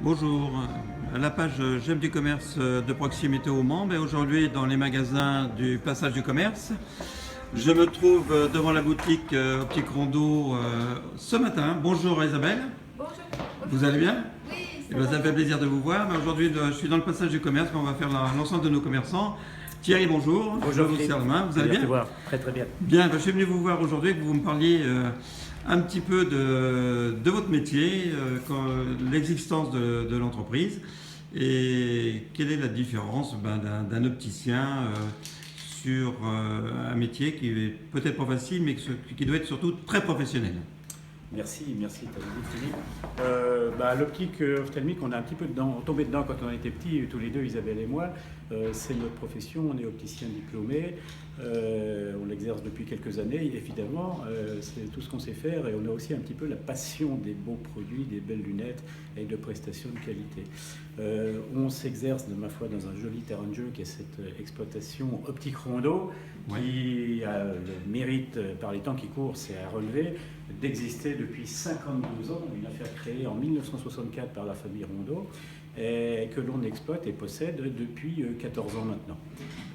Bonjour, à la page J'aime du commerce de proximité au Mans, mais aujourd'hui dans les magasins du Passage du Commerce. Je me trouve devant la boutique Optique Rondeau ce matin. Bonjour Isabelle, Bonjour. vous allez bien? Oui, Eh bien, ça me fait plaisir de vous voir. Mais aujourd'hui je suis dans le Passage du Commerce, mais on va faire l'ensemble de nos commerçants. Thierry, bonjour. Bonjour, Je vous Philippe. serre la main, vous allez Bien bien? te voir. Très très bien. Bien, je suis venu vous voir aujourd'hui que vous me parliez un petit peu de votre métier, l'existence de l'entreprise et quelle est la différence d'un opticien sur un métier qui est peut-être pas facile mais qui doit être surtout très professionnel. Merci, t'as dit Philippe. L'optique ophtalmique, on a un petit peu tombé dedans quand on était petits, tous les deux, Isabelle et moi. C'est notre profession, on est opticien diplômé, on l'exerce depuis quelques années, évidemment, c'est tout ce qu'on sait faire et on a aussi un petit peu la passion des beaux produits, des belles lunettes et de prestations de qualité. On s'exerce, de ma foi, dans un joli terrain de jeu qui est cette exploitation Optique Rondeau, qui a le mérite, par les temps qui courent, c'est à relever, d'exister depuis 52 ans, une affaire créée en 1964 par la famille Rondeau, et que l'on exploite et possède depuis 14 ans maintenant.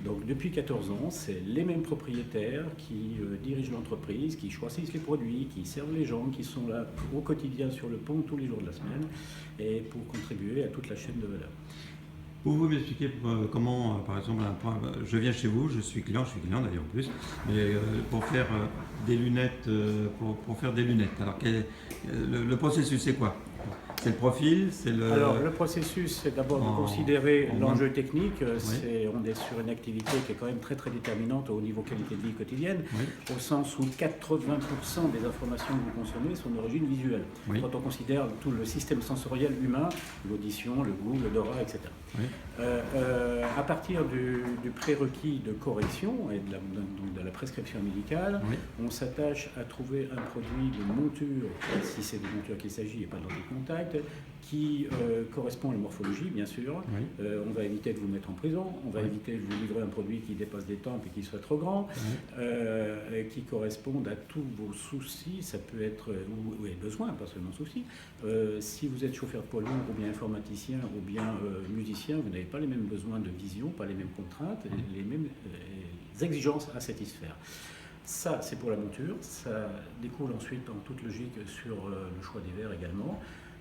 Donc depuis 14 ans, c'est les mêmes propriétaires qui dirigent l'entreprise, qui choisissent les produits, qui servent les gens, qui sont là au quotidien sur le pont tous les jours de la semaine, et pour contribuer à toute la chaîne de valeur. Pouvez-vous m'expliquer comment, par exemple, je viens chez vous, je suis client d'ailleurs en plus, mais pour faire des lunettes, pour faire des lunettes. Alors le processus c'est quoi? C'est le profil, c'est le... Alors, le processus, c'est d'abord de considérer l'enjeu technique. On est sur une activité qui est quand même très très déterminante au niveau qualité de vie quotidienne, au sens où 80% des informations que vous consommez sont d'origine visuelle. Quand on considère tout le système sensoriel humain, l'audition, le goût, l'odorat, etc. À partir du prérequis de correction et de la prescription médicale, on s'attache à trouver un produit de monture, si c'est des montures qu'il s'agit et pas dans des contacts, qui correspond à la morphologie, bien sûr. On va éviter de vous mettre en prison, on va éviter de vous livrer un produit qui dépasse des tempes et qui soit trop grand, qui corresponde à tous vos soucis, ça peut être, ou besoins, pas seulement soucis. Si vous êtes chauffeur de poids lourd, ou bien informaticien, ou bien musicien, vous n'avez pas les mêmes besoins de vision, pas les mêmes contraintes, les mêmes exigences à satisfaire. Ça, c'est pour la monture. Ça découle ensuite, en toute logique, sur le choix des verres également.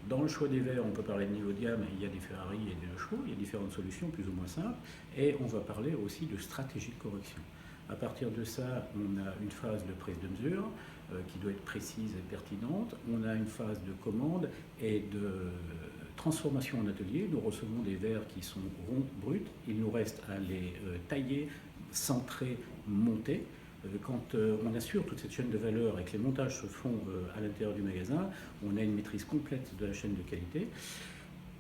Dans le choix des verres, on peut parler de niveau de gamme, il y a des Ferrari et des Leclerc, il y a différentes solutions plus ou moins simples, et on va parler aussi de stratégie de correction. À partir de ça, on a une phase de prise de mesure qui doit être précise et pertinente, on a une phase de commande et de transformation en atelier. Nous recevons des verres qui sont ronds, bruts, il nous reste à les tailler, centrer, monter. Quand on assure toute cette chaîne de valeur et que les montages se font à l'intérieur du magasin, on a une maîtrise complète de la chaîne de qualité.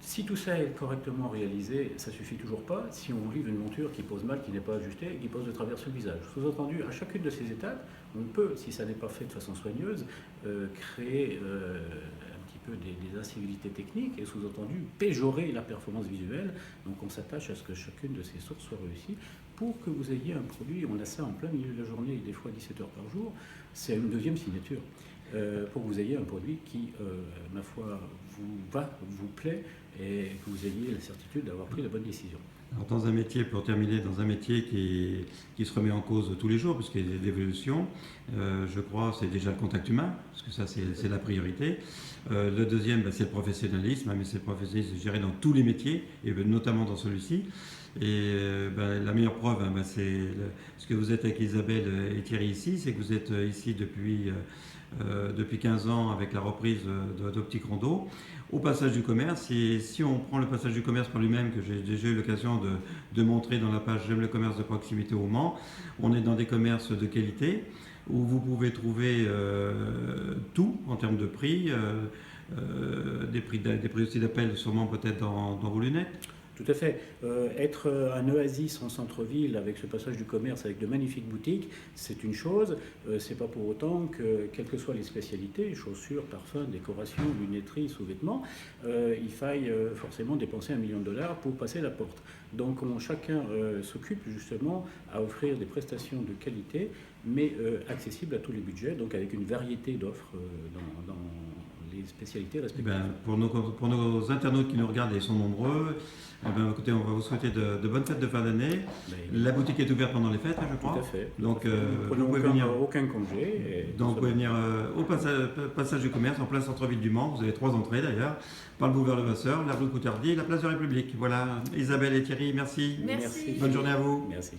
Si tout ça est correctement réalisé, ça ne suffit toujours pas. Si on vous livre une monture qui pose mal, qui n'est pas ajustée, qui pose de travers sur le visage. Sous-entendu, à chacune de ces étapes, on peut, si ça n'est pas fait de façon soigneuse, créer un petit peu des incivilités techniques et sous-entendu péjorer la performance visuelle. Donc on s'attache à ce que chacune de ces sources soit réussie pour que vous ayez un produit. On a ça en plein milieu de la journée et des fois 17 heures par jour. C'est une deuxième signature. Pour que vous ayez un produit qui, ma foi, vous plaît et que vous ayez la certitude d'avoir pris la bonne décision. Alors dans un métier, pour terminer, dans un métier qui se remet en cause tous les jours, puisqu'il y a l'évolution, je crois c'est déjà le contact humain, parce que ça c'est la priorité. Le deuxième, c'est le professionnalisme, mais c'est le professionnalisme géré dans tous les métiers, et notamment dans celui-ci. Et la meilleure preuve, c'est ce que vous êtes avec Isabelle et Thierry ici, c'est que vous êtes ici depuis 15 ans avec la reprise d'Optique Rondeau au Passage du Commerce. Et si on prend le Passage du Commerce par lui-même, que j'ai déjà eu l'occasion de montrer dans la page J'aime le commerce de proximité au Mans, on est dans des commerces de qualité où vous pouvez trouver tout en termes de prix, des prix aussi d'appel sûrement peut-être dans vos lunettes. Tout à fait. Être un oasis en centre-ville avec ce Passage du Commerce, avec de magnifiques boutiques, c'est une chose. C'est pas pour autant que, quelles que soient les spécialités, chaussures, parfums, décoration, lunetterie, sous-vêtements, il faille forcément dépenser $1 million pour passer la porte. Donc chacun s'occupe justement à offrir des prestations de qualité, mais accessibles à tous les budgets, donc avec une variété d'offres dans les spécialités respectives. Pour nos internautes qui nous regardent, et ils sont nombreux, écoutez, on va vous souhaiter de bonnes fêtes de fin d'année. La boutique est ouverte pendant les fêtes, je crois. Tout à fait. Donc, nous vous pouvez aucun congé. Donc, vous pouvez venir au passage du commerce, en plein centre-ville du Mans. Vous avez 3 entrées d'ailleurs, par le boulevard Levasseur, la rue Coutardie et la place de la République. Voilà, Isabelle et Thierry, merci. Merci. Bonne journée à vous. Merci.